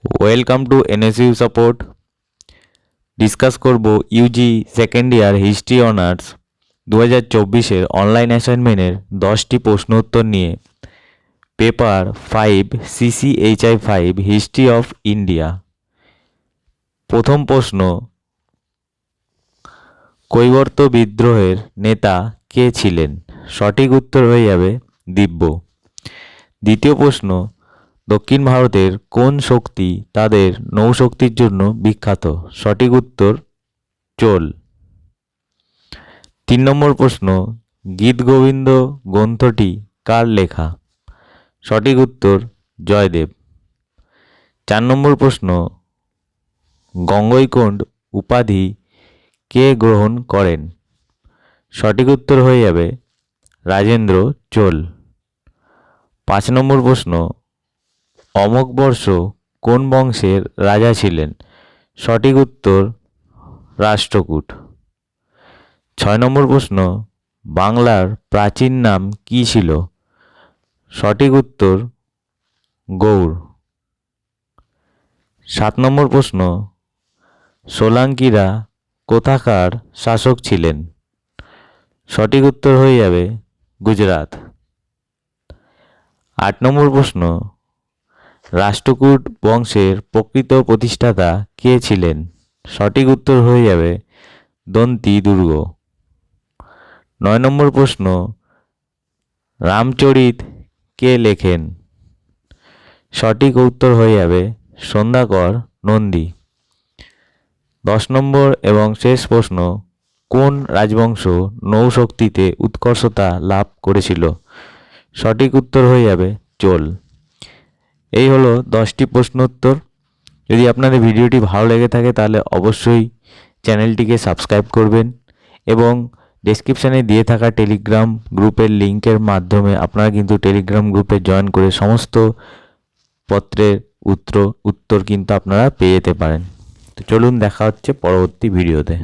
Welcome to NSU support. Discuss করব UG second year history honours 2024-এর online অ্যাসাইনমেন্টের 10টি প্রশ্ন উত্তর নিয়ে। Paper 5 CCHI 5 history of India. প্রথম প্রশ্ন, কৈবর্ত বিদ্রোহের নেতা কে ছিলেন? সঠিক উত্তর হয়ে যাবে দিব্য। দ্বিতীয় প্রশ্ন, দক্ষিণ ভারতের কোন শক্তি তাদের নৌশক্তির জন্য বিখ্যাত? সঠিক উত্তর চোল। 3 নম্বর প্রশ্ন, গীত গোবিন্দ গ্রন্থটি কার লেখা? সঠিক উত্তর জয়দেব। 4 নম্বর প্রশ্ন, গঙ্গৈকোণ্ড উপাধি কে গ্রহণ করেন? সঠিক উত্তর হয়ে যাবে রাজেন্দ্র চোল। 5 নম্বর প্রশ্ন, অমোঘবর্ষ কোন বংশের রাজা ছিলেন? সঠিক উত্তর রাষ্ট্রকূট। 6 নম্বর প্রশ্ন, বাংলার প্রাচীন নাম কি ছিল? সঠিক উত্তর গৌড়। 7 নম্বর প্রশ্ন, সোলাঙ্কিরা কোথাকার শাসক ছিলেন? সঠিক উত্তর হয়ে যাবে গুজরাট। 8 নম্বর প্রশ্ন, রাষ্ট্রকূট বংশের প্রকৃত প্রতিষ্ঠাতা কে ছিলেন? সঠিক উত্তর হয়ে যাবে দন্তি দুর্গ। 9 নম্বর প্রশ্ন, রামচরিত কে লেখেন? সঠিক উত্তর হয়ে যাবে সন্ধ্যাকর নন্দী। 10 নম্বর এবং শেষ প্রশ্ন, কোন রাজবংশ নৌশক্তিতে উৎকর্ষতা লাভ করেছিল? সঠিক উত্তর হয়ে যাবে চোল। এই হলো 10টি প্রশ্ন উত্তর। যদি আপনাদের ভিডিওটি ভালো লেগে থাকে তাহলে অবশ্যই চ্যানেলটিকে সাবস্ক্রাইব করবেন এবং ডেসক্রিপশানে দিয়ে থাকা টেলিগ্রাম গ্রুপের লিঙ্কের মাধ্যমে আপনারা কিন্তু টেলিগ্রাম গ্রুপে জয়েন করে সমস্ত পত্রের উত্তর কিন্তু আপনারা পেয়ে যেতে পারেন। তো চলুন, দেখা হচ্ছে পরবর্তী ভিডিওতে।